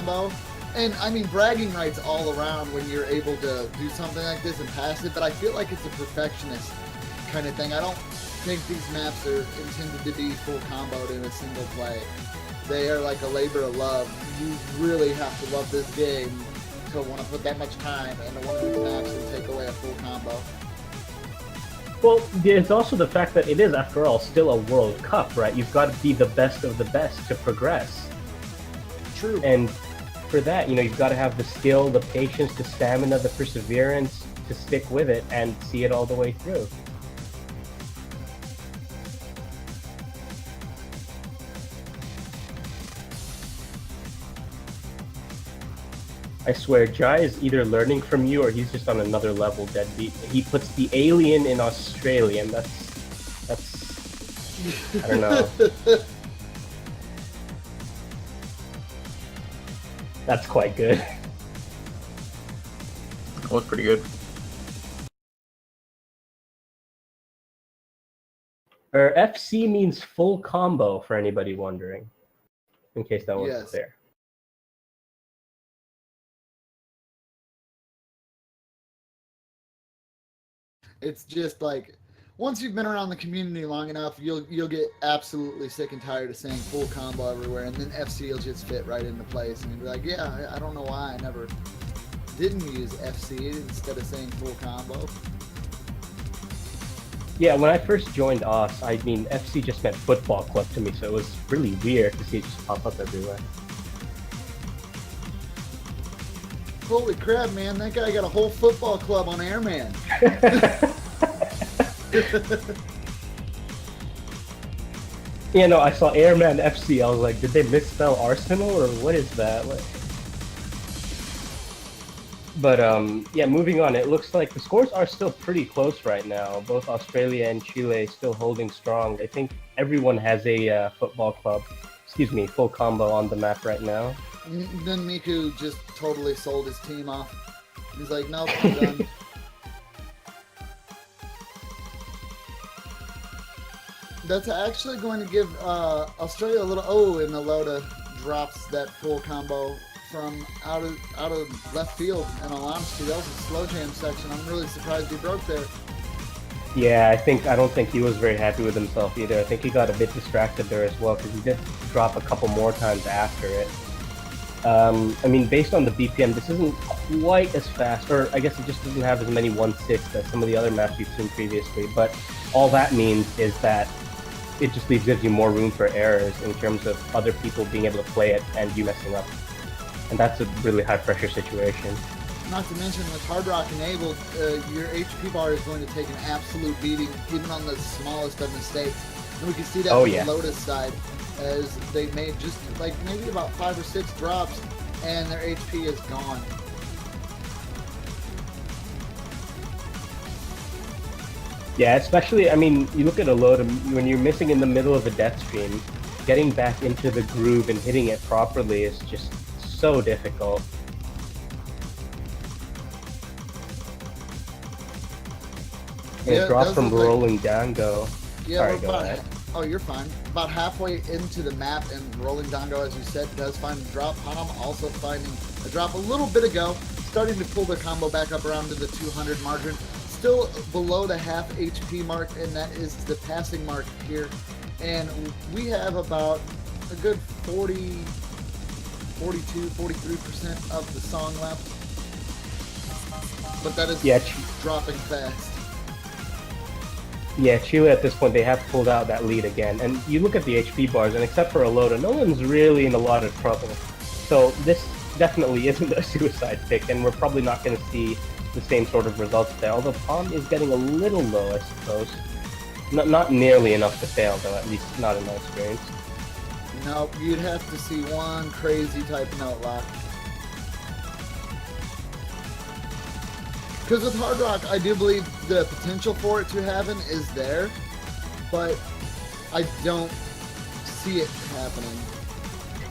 combo. And I mean, bragging rights all around when you're able to do something like this and pass it, but I feel like it's a perfectionist kind of thing. I don't think these maps are intended to be full comboed in a single play. They are like a labor of love. You really have to love this game to want to put that much time into one of these maps and take away a full combo. Well, it's also the fact that it is, after all, still a World Cup, right? You've got to be the best of the best to progress. True. And for that, you know, you've got to have the skill, the patience, the stamina, the perseverance to stick with it and see it all the way through. I swear, Jai is either learning from you or he's just on another level, deadbeat. He puts the alien in Australian. That's I don't know. That's quite good. That was pretty good. FC means full combo, for anybody wondering. In case that wasn't clear. It's just like, once you've been around the community long enough, you'll get absolutely sick and tired of saying full combo everywhere, and then FC will just fit right into place, and you'll be like, yeah, I don't know why I never didn't use FC instead of saying full combo. Yeah, when I first joined OS, I mean, FC just meant football club to me, so it was really weird to see it just pop up everywhere. Holy crap, man, that guy got a whole football club on Airman. Yeah, no, I saw Airman FC. I was like, did they misspell Arsenal or what is that? But yeah, moving on. It looks like the scores are still pretty close right now. Both Australia and Chile still holding strong. I think everyone has a football club, full combo on the map right now. Then Miku just totally sold his team off. He's like, nope, I'm done. That's actually going to give Australia a little... Oh, and Aloda drops that full combo from out of left field. And all honesty, that was a slow jam section. I'm really surprised he broke there. Yeah, I don't think he was very happy with himself either. I think he got a bit distracted there as well, because he did drop a couple more times after it. I mean, based on the BPM, this isn't quite as fast, or I guess it just doesn't have as many 1/6 as some of the other maps we've seen previously, but all that means is that it just gives you more room for errors in terms of other people being able to play it and you messing up. And that's a really high pressure situation. Not to mention, with Hard Rock enabled, your HP bar is going to take an absolute beating, even on the smallest of mistakes. And we can see that from the Lotus side, as they made just like maybe about 5 or 6 drops, and their HP is gone. Yeah, especially, I mean, you look at a load, when you're missing in the middle of a death stream, getting back into the groove and hitting it properly is just so difficult. And it dropped from Rolling Dango. Yeah, sorry, go ahead. Oh, you're fine. About halfway into the map, and Rolling Dango, as you said, does find a drop. Hanam also finding a drop a little bit ago, starting to pull the combo back up around to the 200 margin. Still below the half HP mark, and that is the passing mark here. And we have about a good 40, 42, 43% of the song left. But that is dropping fast. Yeah, Chile at this point, they have pulled out that lead again. And you look at the HP bars, and except for Aloda, no one's really in a lot of trouble. So this definitely isn't a suicide pick, and we're probably not going to see the same sort of results there. Although Palm is getting a little low, I suppose. Not nearly enough to fail, though, at least not in my experience. Nope, you'd have to see one crazy type note lock. Because with Hard Rock, I do believe the potential for it to happen is there, but I don't see it happening.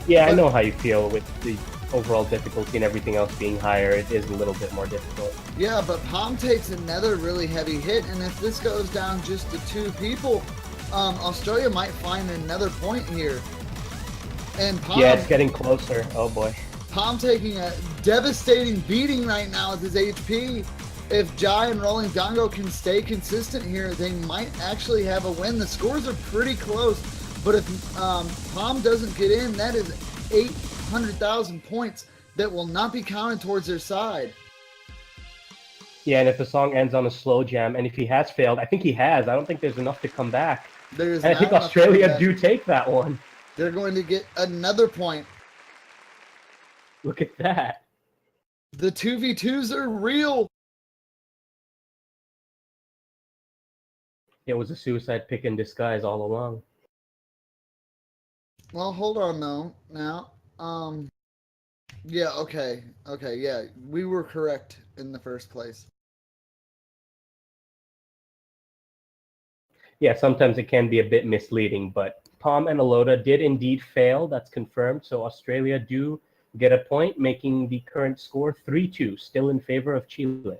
Yeah, I know how you feel with the overall difficulty and everything else being higher. It is a little bit more difficult. Yeah, but Palm takes another really heavy hit, and if this goes down just to 2 people, Australia might find another point here. And Palm, yeah, it's getting closer. Oh boy. Palm taking a devastating beating right now with his HP. If Jai and Rolling Dongo can stay consistent here, they might actually have a win. The scores are pretty close, but if Palm doesn't get in, that is 800,000 points that will not be counted towards their side. Yeah, and if the song ends on a slow jam, and if he has failed, I think he has. I don't think there's enough to come back. There's and I think Australia do take that one. They're going to get another point. Look at that. The 2v2s are real. It was a suicide pick in disguise all along. Well, hold on though. Now, yeah, okay, yeah, we were correct in the first place. Yeah, sometimes it can be a bit misleading, but Palm and Alota did indeed fail. That's confirmed. So Australia do get a point, making the current score 3-2, still in favor of Chile.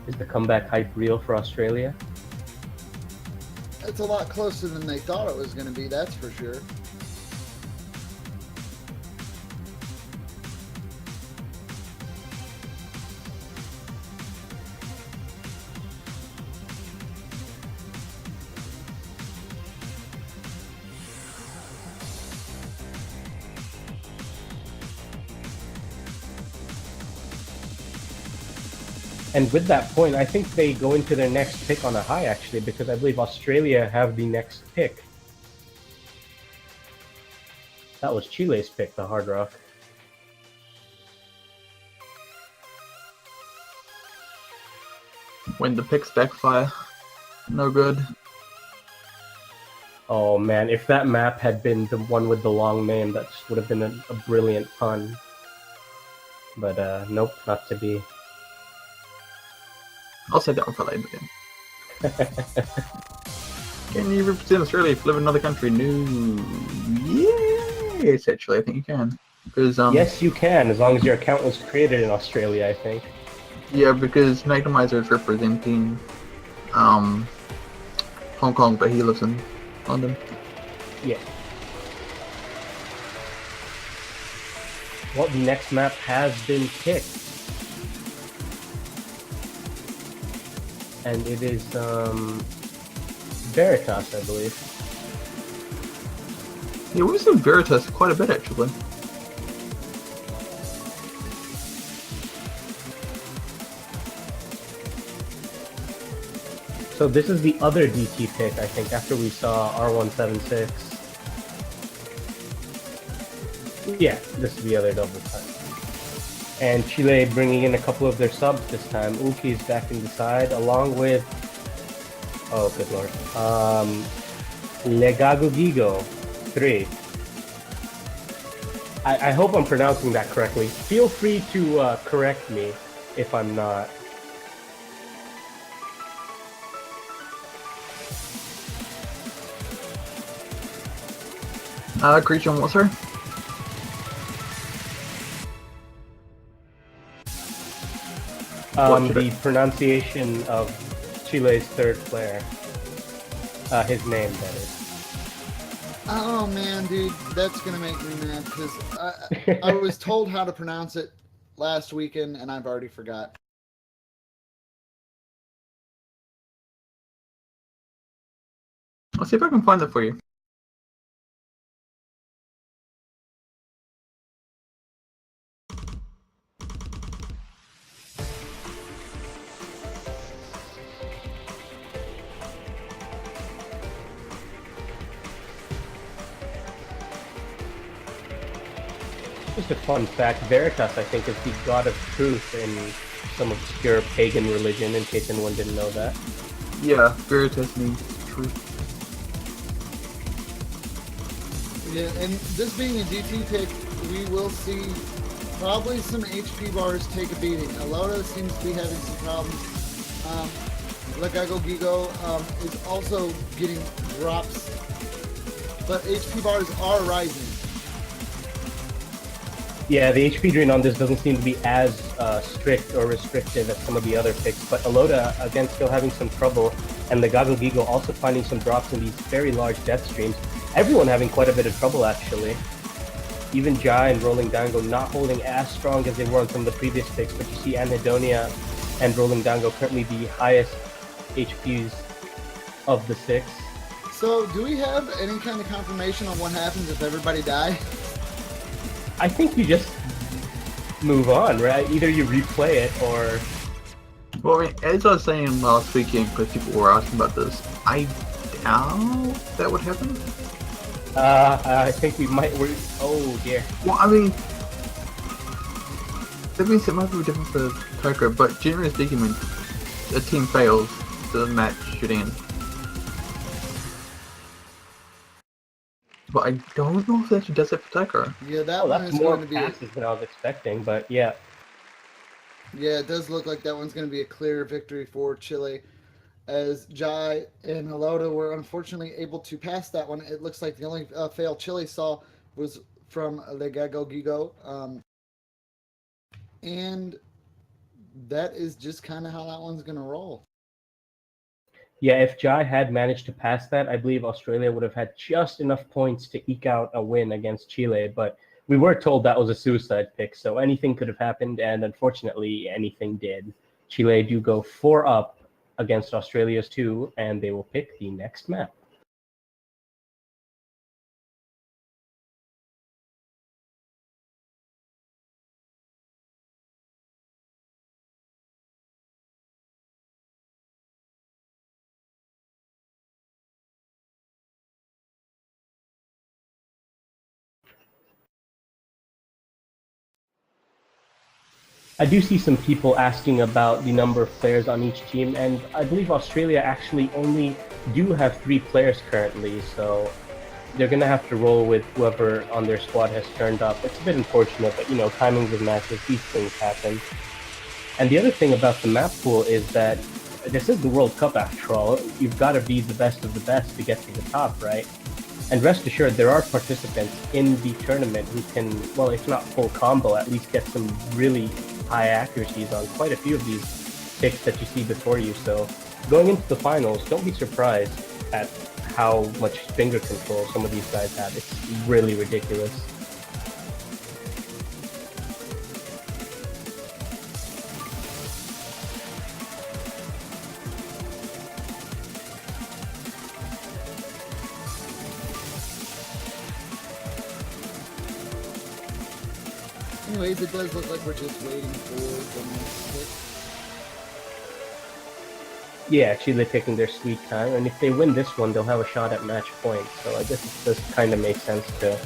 Is the comeback hype real for Australia? It's a lot closer than they thought it was going to be, that's for sure. And with that point, I think they go into their next pick on a high, actually, because I believe Australia have the next pick. That was Chile's pick, the Hard Rock. When the picks backfire, no good. Oh man, if that map had been the one with the long name, that would have been a brilliant pun. But nope, not to be. I'll say that one for later again. Can you represent Australia if you live in another country? No. Yes, actually, I think you can. Because yes, you can, as long as your account was created in Australia, I think. Yeah, because Magnomizer is representing Hong Kong, but he lives in London. Yeah. Well, the next map has been picked. And it is Veritas, I believe. Yeah, we've seen Veritas quite a bit, actually. So this is the other DT pick, I think, after we saw R176. Yeah, this is the other double cut. And Chile bringing in a couple of their subs this time. Uki is back in the side, along with... Oh, good lord. Legagogigo 3. I hope I'm pronouncing that correctly. Feel free to correct me if I'm not. Creature, what's her? The pronunciation of Chile's third player. His name, that is. Oh man, dude, that's gonna make me mad because I was told how to pronounce it last weekend and I've already forgot. I'll see if I can find that for you. Just a fun fact, Veritas, I think, is the god of truth in some obscure pagan religion, in case anyone didn't know that. Yeah, Veritas means truth. Yeah, and this being a DT pick, we will see probably some HP bars take a beating. Alota seems to be having some problems. Legagogigo is also getting drops, but HP bars are rising. Yeah, the HP drain on this doesn't seem to be as strict or restrictive as some of the other picks, but Alota, again, still having some trouble. and the Gago Gigo also finding some drops in these very large death streams. Everyone having quite a bit of trouble, actually. Even Jai and Rolling Dango not holding as strong as they were on some of the previous picks, but you see Anhedonia and Rolling Dango currently the highest HPs of the 6. So, do we have any kind of confirmation on what happens if everybody die? I think you just move on, right? Either you replay it or... Well, I mean, as I was saying last weekend, because people were asking about this, I doubt that would happen. I think we might... Oh, dear. Well, I mean, that means it might be different for Taiko, but generally speaking, when a team fails, the match should end. But I don't know if that actually does it for Taiko. Yeah, that one that's is more going to be... passes than I was expecting, but yeah. Yeah, it does look like that one's going to be a clear victory for Chile, as Jai and Halota were unfortunately able to pass that one. It looks like the only fail Chile saw was from Legago Gigo, and that is just kind of how that one's going to roll. Yeah, if Jai had managed to pass that, I believe Australia would have had just enough points to eke out a win against Chile, but we were told that was a suicide pick, so anything could have happened, and unfortunately, anything did. Chile do go 4-up against Australia's 2, and they will pick the next map. I do see some people asking about the number of players on each team, and I believe Australia actually only do have 3 players currently, so they're going to have to roll with whoever on their squad has turned up. It's a bit unfortunate, but, timings of matches, these things happen. And the other thing about the map pool is that this is the World Cup after all. You've got to be the best of the best to get to the top, right? And rest assured, there are participants in the tournament who can, well, if not full combo, at least get some really high accuracies on quite a few of these picks that you see before you. So going into the finals, don't be surprised at how much finger control some of these guys have. It's really ridiculous. Anyways, it does look like we're just waiting for the next pick. Yeah, Chile taking their sweet time, and if they win this one, they'll have a shot at match point. So I guess it does kind of make sense to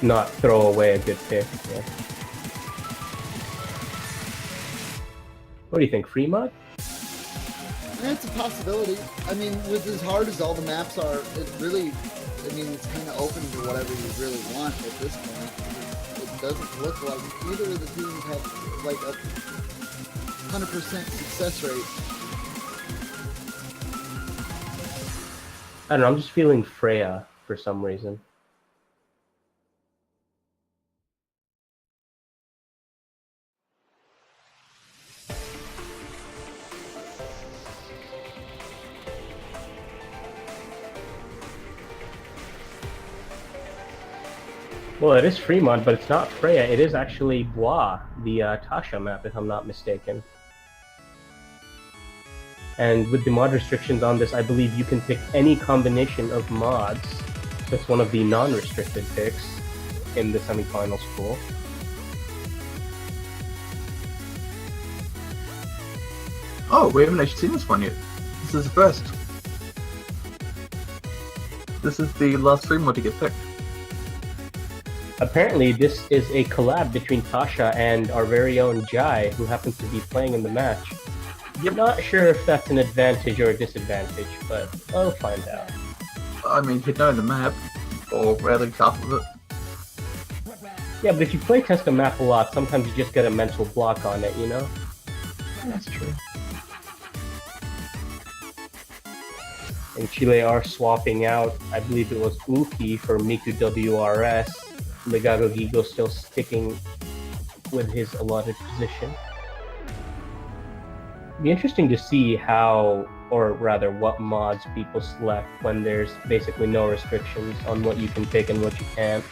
not throw away a good pick. Yeah. What do you think, free mod? It's a possibility. I mean, with as hard as all the maps are, it really, it's kind of open to whatever you really want at this point. It doesn't look like either of the teams have like a 100% success rate. I don't know, I'm just feeling Freya for some reason. Well, it is Fremont, but it's not Freya. It is actually Bois, the Tasha map, if I'm not mistaken. And with the mod restrictions on this, I believe you can pick any combination of mods. So it's one of the non-restricted picks in the semifinals pool. Oh, we haven't actually seen this one yet. This is the first. This is the last 3 mod to get picked. Apparently, this is a collab between Tasha and our very own Jai, who happens to be playing in the match. I'm not sure if that's an advantage or a disadvantage, but I'll find out. I mean, he'd know the map, or rather half of it. Yeah, but if you play test a map a lot, sometimes you just get a mental block on it, you know? That's true. And Chile are swapping out, I believe it was Uki for Miku WRS. Legago Gigo still sticking with his allotted position. It'd be interesting to see how or rather what mods people select when there's basically no restrictions on what you can pick and what you can't.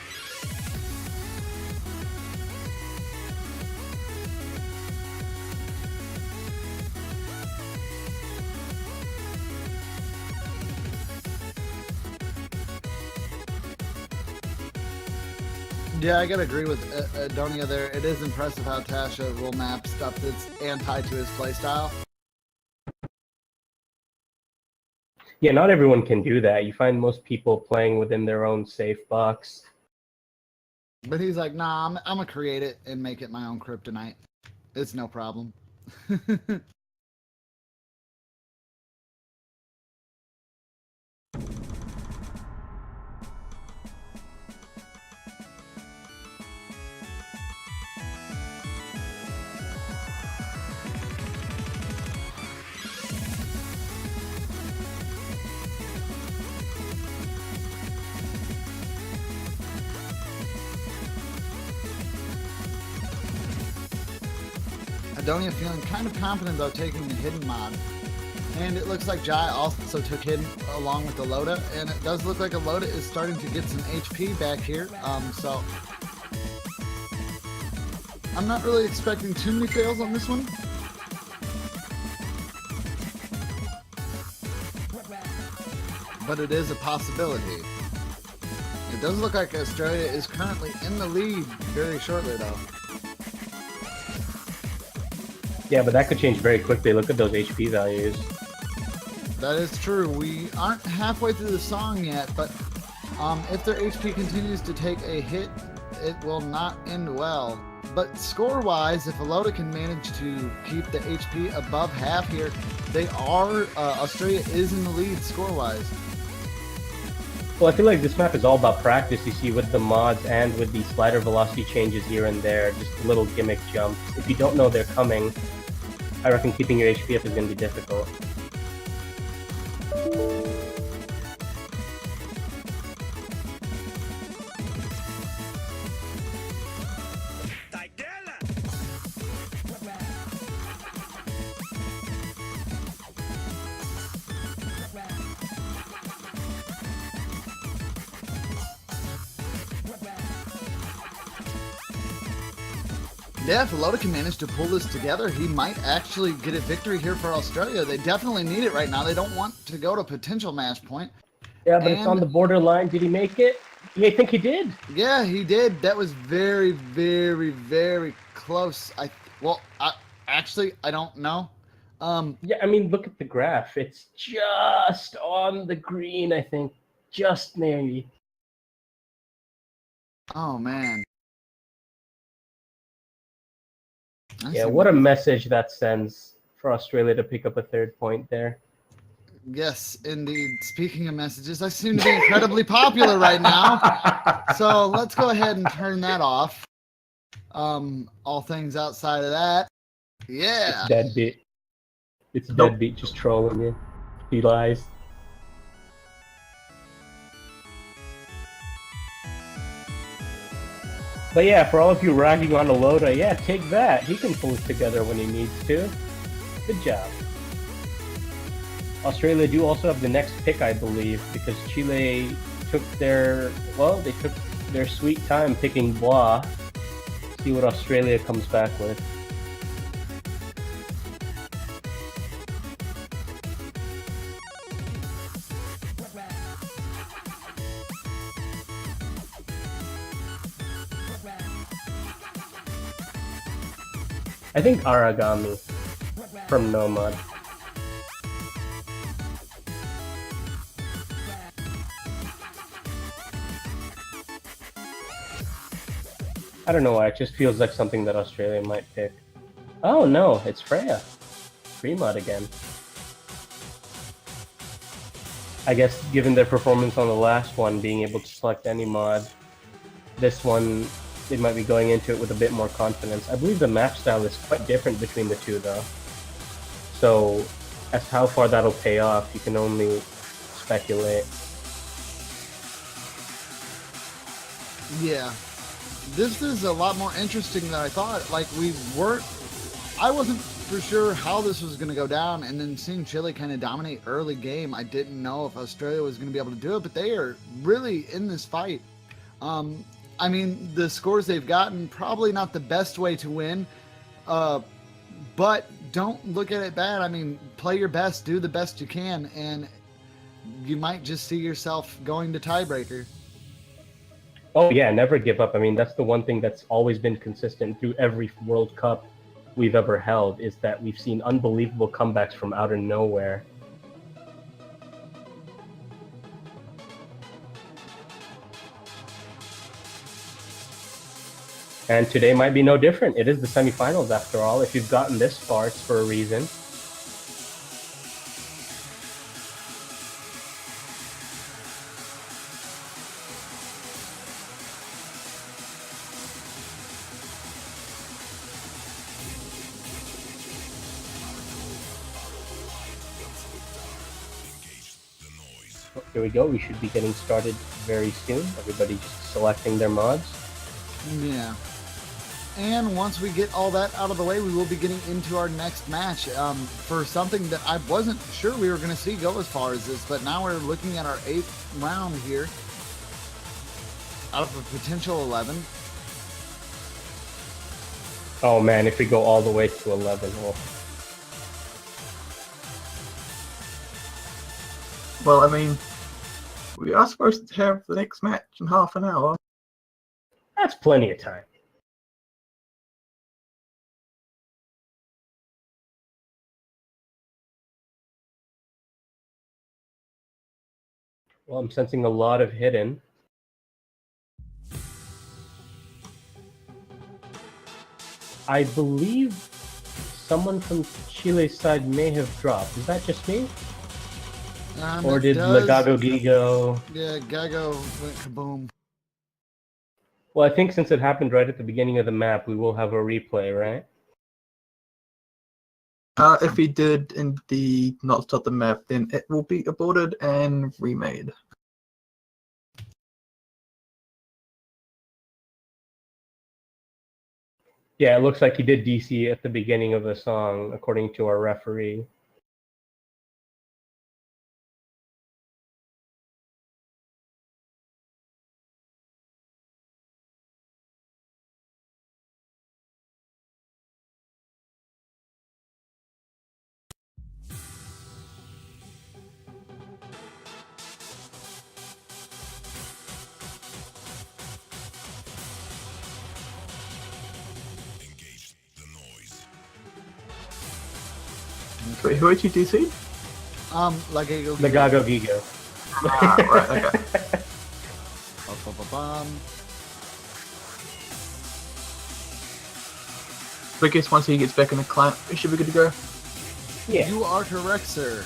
Yeah, I gotta agree with Adonia there. It is impressive how Tasha will map stuff that's anti to his playstyle. Yeah, not everyone can do that. You find most people playing within their own safe box. But he's like, nah, I'm gonna create it and make it my own kryptonite. It's no problem. Adonia feeling kind of confident though taking the hidden mod. And it looks like Jai also took hidden along with the Loda, and it does look like a Loda is starting to get some HP back here. So I'm not really expecting too many fails on this one. But it is a possibility. It does look like Australia is currently in the lead very shortly though. Yeah, but that could change very quickly. Look at those HP values. That is true. We aren't halfway through the song yet, but if their HP continues to take a hit, it will not end well. But score-wise, if Aloda can manage to keep the HP above half here, they are, Australia is in the lead score-wise. Well, I feel like this map is all about practice, you see, with the mods and with the slider velocity changes here and there, just little gimmick jumps. If you don't know they're coming, I reckon keeping your HP up is going to be difficult. Yeah, if Aloda can manage to pull this together, he might actually get a victory here for Australia. They definitely need it right now. They don't want to go to potential match point. Yeah, but it's on the borderline. Did he make it? I think he did. Yeah, he did. That was very, very, very close. Actually, I don't know. Yeah, I mean, look at the graph. It's just on the green, I think. Just maybe. Oh, man. Yeah, what a message that sends for Australia to pick up a third point there. Yes, indeed. Speaking of messages, I seem to be incredibly popular right now. So let's go ahead and turn that off. All things outside of that. Yeah. It's deadbeat. It's deadbeat just trolling you. He lies. But yeah, for all of you ragging on Aloda, yeah, take that. He can pull it together when he needs to. Good job. Australia do also have the next pick, I believe, because Chile took their, well, they took their sweet time picking Bois. See what Australia comes back with. I think Aragami from Nomad. I don't know why, it just feels like something that Australia might pick. Oh no, it's Freya. Free mod again. I guess given their performance on the last one, being able to select any mod, this one they might be going into it with a bit more confidence. I believe the map style is quite different between the two though. So as to how far that'll pay off, you can only speculate. Yeah. This is a lot more interesting than I thought. Like, I wasn't for sure how this was going to go down, and then seeing Chile kind of dominate early game, I didn't know if Australia was going to be able to do it, but they are really in this fight. I mean, the scores they've gotten, probably not the best way to win, but don't look at it bad. I mean, play your best, do the best you can, and you might just see yourself going to tiebreaker. Oh yeah, never give up. I mean, that's the one thing that's always been consistent through every World Cup we've ever held, is that we've seen unbelievable comebacks from out of nowhere. And today might be no different. It is the semifinals after all. If you've gotten this far, it's for a reason. Here we go. We should be getting started very soon. Everybody just selecting their mods. Yeah. And once we get all that out of the way, we will be getting into our next match for something that I wasn't sure we were going to see go as far as this, but now we're looking at our 8th round here out of a potential 11. Oh man, if we go all the way to 11, Well, I mean, we are supposed to have the next match in half an hour. that's plenty of time. Well, I'm sensing a lot of hidden. I believe someone from Chile's side may have dropped. Is that just me? Or did Legago Gigo? Yeah, Gago went kaboom. Well, I think since it happened right at the beginning of the map, we will have a replay, right? If he did indeed not start the map, then it will be aborted and remade. Yeah, it looks like he did DC at the beginning of the song, according to our referee. Wait, who did you DC? Legago Gigo. Legago Gigo. Right, okay. But I guess once he gets back in the client, it should be good to go. Yeah. You are correct, sir.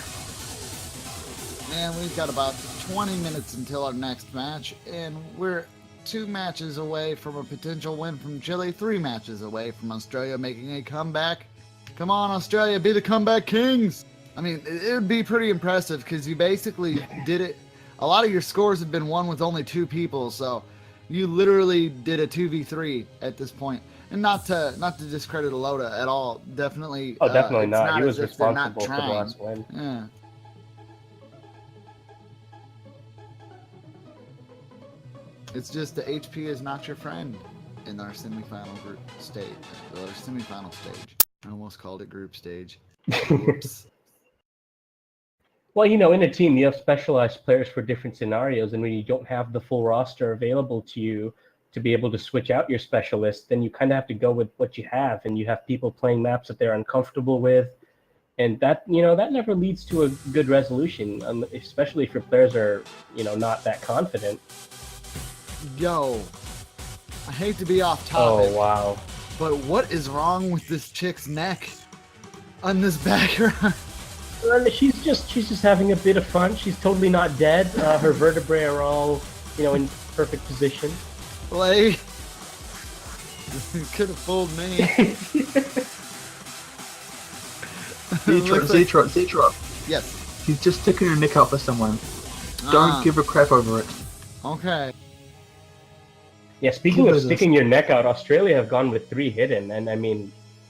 And we've got about 20 minutes until our next match, and we're 2 matches away from a potential win from Chile, 3 matches away from Australia making a comeback. Come on, Australia, be the comeback kings! I mean, it would be pretty impressive because you basically did it. A lot of your scores have been won with only 2 people, so you literally did a 2v3 at this point. And not to discredit Aloda at all, definitely. Oh, definitely not. He as was if they're not responsible for the trying. last win. Yeah. It's just the HP is not your friend in our semifinal group stage, or semifinal stage. I almost called it group stage. Whoops. Well, you know, in a team, you have specialized players for different scenarios, and when you don't have the full roster available to you to be able to switch out your specialists, then you kind of have to go with what you have, and you have people playing maps that they're uncomfortable with, and that, you know, that never leads to a good resolution, especially if your players are, you know, not that confident. Yo, I hate to be off topic. Oh, wow. But what is wrong with this chick's neck on this background? She's just having a bit of fun. She's totally not dead. Her vertebrae are all, you know, in perfect position. Like, could have fooled me. Zetrot. Yes. He's just sticking your neck out for someone. Don't give a crap over it. Okay. Yeah, speaking of sticking your neck out, Australia have gone with 3 hidden, and I mean,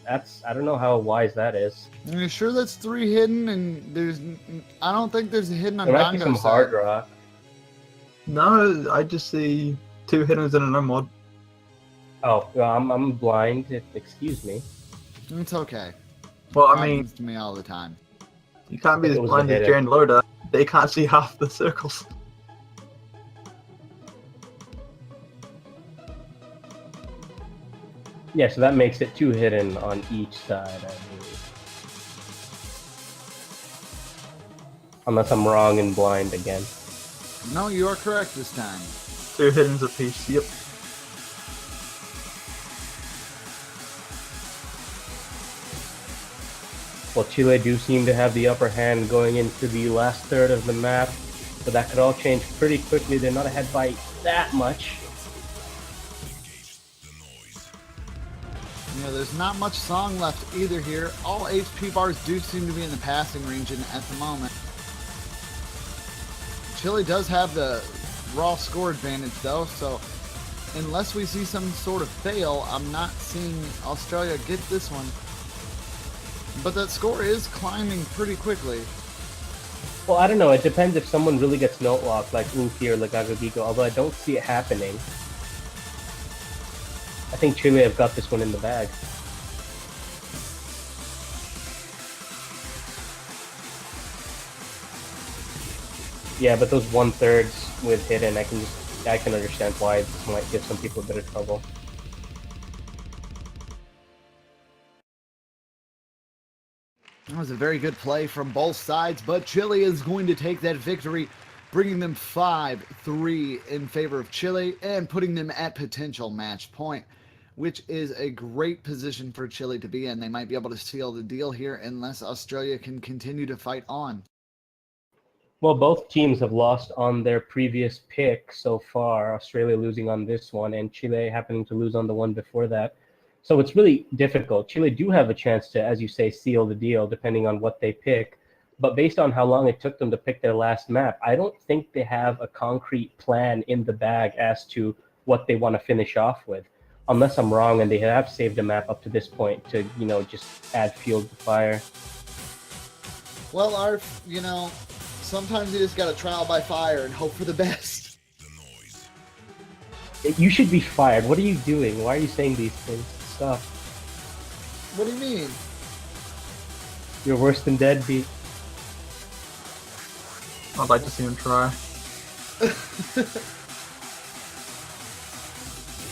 I don't know how wise that is. Are you sure that's 3 hidden? And I don't think there's a hidden on There might be Dongo's some side. hard rock. No, I just see 2 hiddens and a no mod. Oh, well, I'm blind. Excuse me. It's okay. Well, I Happens mean, to me all the time. you can't be It as was blind the as hidden. Jane Loader. They can't see half the circles. Yeah, so that makes it 2 hidden on each side, I believe. Unless I'm wrong and blind again. No, you are correct this time. 2 hiddens apiece. Yep. Well, Chile do seem to have the upper hand going into the last third of the map, but that could all change pretty quickly. They're not ahead by that much. Yeah, there's not much song left either here. All HP bars do seem to be in the passing region at the moment. Chile does have the raw score advantage though, so unless we see some sort of fail, I'm not seeing Australia get this one. But that score is climbing pretty quickly. Well, I don't know. It depends if someone really gets note locked, like Uki or Lagagogigo, although I don't see it happening. I think Chile have got this one in the bag. Yeah, but those 1/3 with hidden, I can understand why this might give some people a bit of trouble. That was a very good play from both sides, but Chile is going to take that victory, bringing them 5-3 in favor of Chile and putting them at potential match point, which is a great position for Chile to be in. They might be able to seal the deal here unless Australia can continue to fight on. Well, both teams have lost on their previous pick so far. Australia losing on this one, and Chile happening to lose on the one before that. So it's really difficult. Chile do have a chance to, as you say, seal the deal, depending on what they pick. But based on how long it took them to pick their last map, I don't think they have a concrete plan in the bag as to what they want to finish off with. Unless I'm wrong, and they have saved a map up to this point to, just add fuel to fire. Well, sometimes you just got to trial by fire and hope for the best. You should be fired. What are you doing? Why are you saying these things? Stop. What do you mean? You're worse than deadbeat. I'd like to see him try.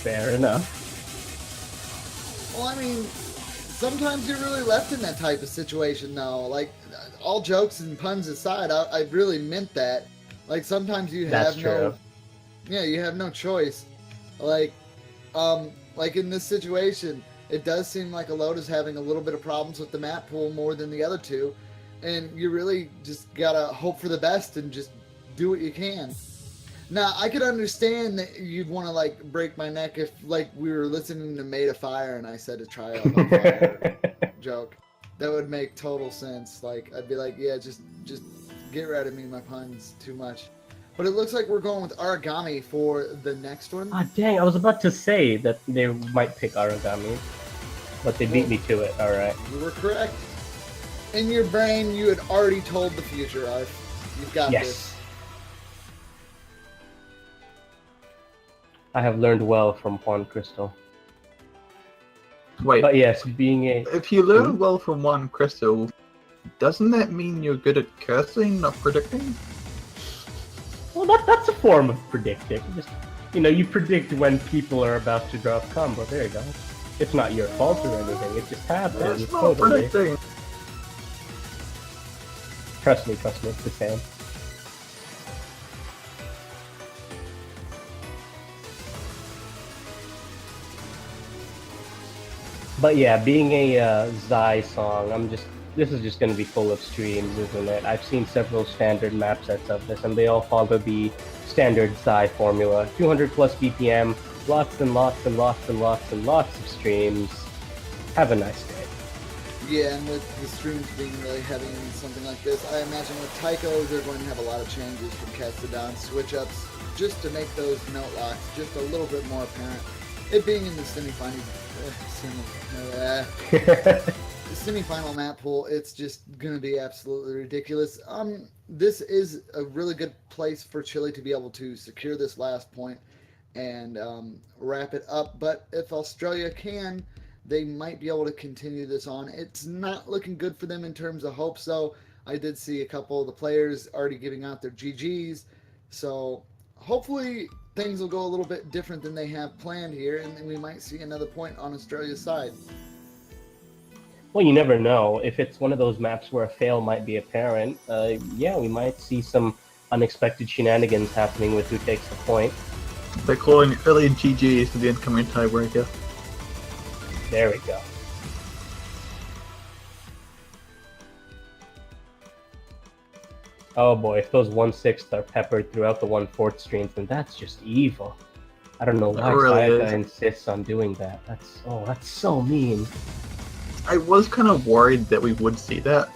Fair enough. Well, I mean, sometimes you're really left in that type of situation, though. Like, all jokes and puns aside, I really meant that. Like, sometimes you have you have no choice. Like in this situation, it does seem like Alota is having a little bit of problems with the map pool more than the other two, and you really just gotta hope for the best and just do what you can. Now, I could understand that you'd want to, like, break my neck if, like, we were listening to Made of Fire and I said a trial by fire joke. That would make total sense. Like, I'd be like, yeah, just get rid of me, my pun's too much. But it looks like we're going with Origami for the next one. Ah, dang, I was about to say that they might pick Origami, but they beat me to it, alright. You were correct. In your brain, you had already told the future, Arf. You've got this. I have learned well from Juan Crystal. Wait, but yes, being a... If you learn well from one crystal, doesn't that mean you're good at cursing, not predicting? Well, that's a form of predicting. Just, you predict when people are about to drop combo. There you go. It's not your fault or anything. It just happens. It's not predicting. Trust me, it's the same. But yeah, being a Zai song, this is just going to be full of streams, isn't it? I've seen several standard map sets of this, and they all follow the standard Zai formula. 200 plus BPM, lots and lots and lots and lots and lots of streams. Have a nice day. Yeah, and with the streams being really heavy in something like this, I imagine with Taiko, they're going to have a lot of changes from Castodon, switch-ups, just to make those note locks just a little bit more apparent. it being in the semifinal map pool, it's just going to be absolutely ridiculous. This is a really good place for Chile to be able to secure this last point and wrap it up. But if Australia can, they might be able to continue this on. It's not looking good for them in terms of hopes, though. I did see a couple of the players already giving out their GGs, so hopefully things will go a little bit different than they have planned here, and then we might see another point on Australia's side. Well, you never know. If it's one of those maps where a fail might be apparent, yeah, we might see some unexpected shenanigans happening with who takes the point. They're calling early GGs for the incoming tiebreaker. There we go. Oh boy, if those 1/6 are peppered throughout the 1/4 streams, then that's just evil. I don't know why Sayaka insists on doing that. That's so mean. I was kind of worried that we would see that,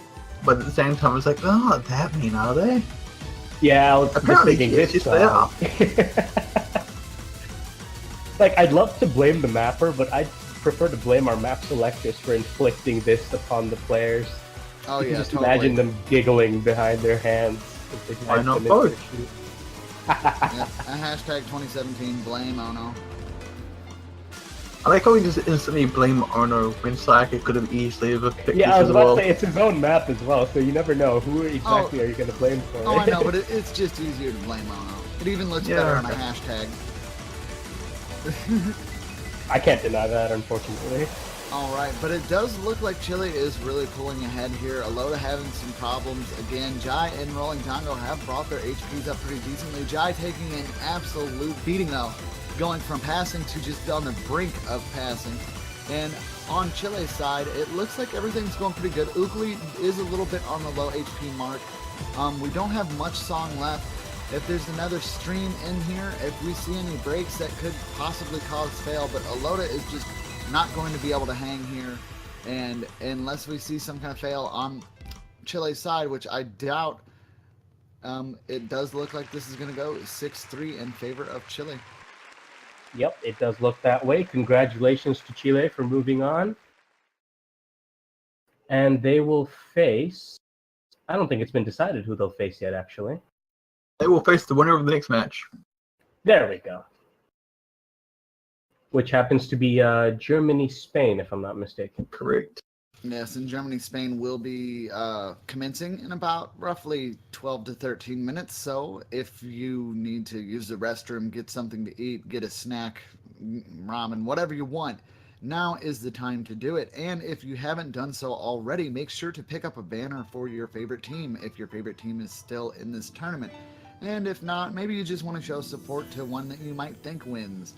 but at the same time, I was like, oh, not that mean, are they? Yeah, I was apparently thinking this. They are. Like, I'd love to blame the mapper, but I'd prefer to blame our map selectors for inflicting this upon the players. Oh, you yeah, can just totally. imagine them giggling behind their hands. Why not both? Yeah, a hashtag 2017 blame Ono. I like how we just instantly blame Ono when Sayaka could have easily picked Yeah, I this was as about well. to say, it's his own map as well, so you never know. Who exactly are you going to blame for it? Oh, I know, but it's just easier to blame Ono. It even looks better on a hashtag. I can't deny that, unfortunately. Alright, but it does look like Chile is really pulling ahead here. Aloda having some problems again. Jai and Rolling Tango have brought their HPs up pretty decently. Jai taking an absolute beating though, going from passing to just on the brink of passing. And on Chile's side, it looks like everything's going pretty good. Ukli is a little bit on the low HP mark. We don't have much song left. If there's another stream in here, if we see any breaks, that could possibly cause fail, but Aloda is just not going to be able to hang here, and unless we see some kind of fail on Chile's side, which I doubt, it does look like this is going to go 6-3 in favor of Chile. Yep, it does look that way. Congratulations to Chile for moving on. And they will face... I don't think it's been decided who they'll face yet, actually. They will face the winner of the next match. There we go. Which happens to be Germany-Spain, if I'm not mistaken. Correct. Yes, and Germany-Spain will be commencing in about roughly 12 to 13 minutes. So if you need to use the restroom, get something to eat, get a snack, ramen, whatever you want, now is the time to do it. And if you haven't done so already, make sure to pick up a banner for your favorite team if your favorite team is still in this tournament. And if not, maybe you just want to show support to one that you might think wins.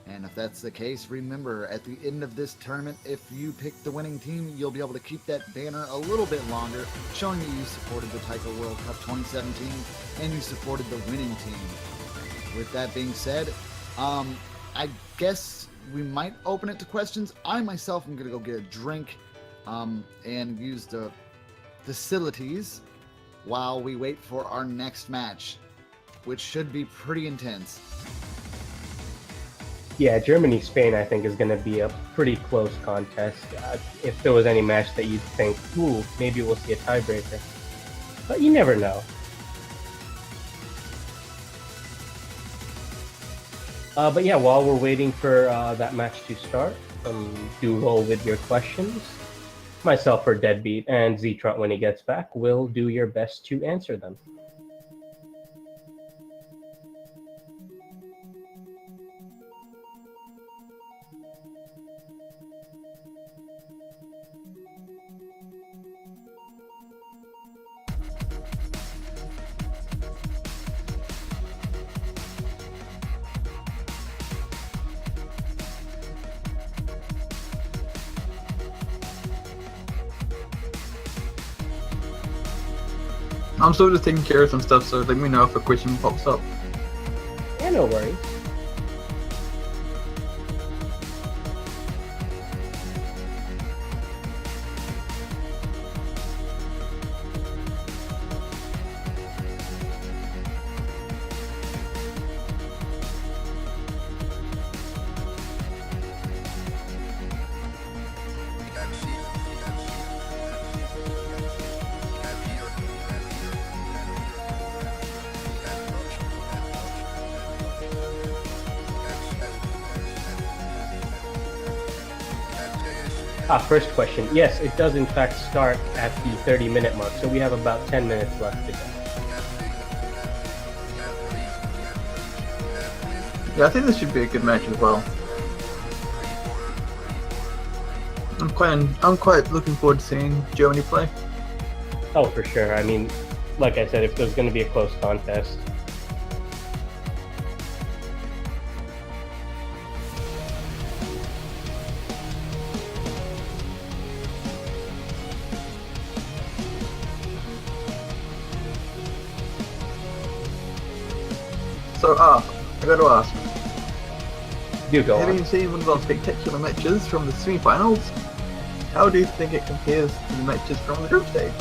And if that's the case, remember, at the end of this tournament, if you pick the winning team, you'll be able to keep that banner a little bit longer, showing that you supported the Taiko World Cup 2017 and you supported the winning team. With that being said, I guess we might open it to questions. I myself am going to go get a drink and use the facilities while we wait for our next match, which should be pretty intense. Yeah, Germany-Spain, I think, is going to be a pretty close contest. If there was any match that you'd think, ooh, maybe we'll see a tiebreaker. But you never know. But yeah, while we're waiting for that match to start, do roll with your questions. Myself or Deadbeat and Z-Trot, when he gets back, will do your best to answer them. I'm still just taking care of some stuff, so let me know if a question pops up. Yeah, no worries. First question. Yes, it does in fact start at the 30-minute mark, so we have about 10 minutes left to go. Yeah, I think this should be a good match as well. I'm quite looking forward to seeing Germany play. Oh, for sure. I mean, like I said, if there's going to be a close contest. So, I got to ask. Do go Having on. seen one of those spectacular matches from the semi-finals, how do you think it compares to the matches from the group stage?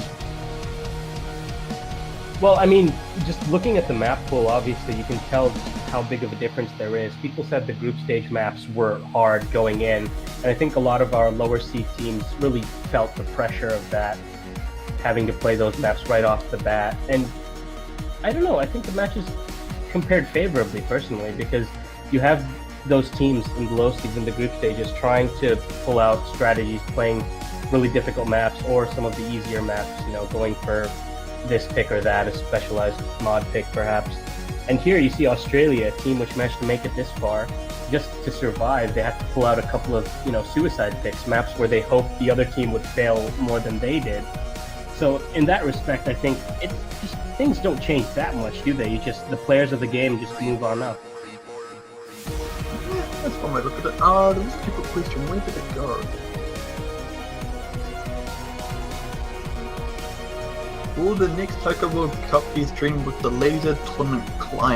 Well, I mean, just looking at the map pool, obviously you can tell just how big of a difference there is. People said the group stage maps were hard going in, and I think a lot of our lower seed teams really felt the pressure of that, having to play those maps right off the bat. And I don't know, I think the matches compared favorably personally, because you have those teams in the low seeds in the group stages trying to pull out strategies, playing really difficult maps or some of the easier maps, you know, going for this pick or that, a specialized mod pick perhaps. And here you see Australia, a team which managed to make it this far. Just to survive, they have to pull out a couple of, you know, suicide picks, maps where they hoped the other team would fail more than they did. So in that respect, I think it just things don't change that much, do they? You just the players of the game just move on up. That's one way to look at it. There was a stupid question. Where did it go? Will the next Taiko World Cup be streamed with the laser tournament client?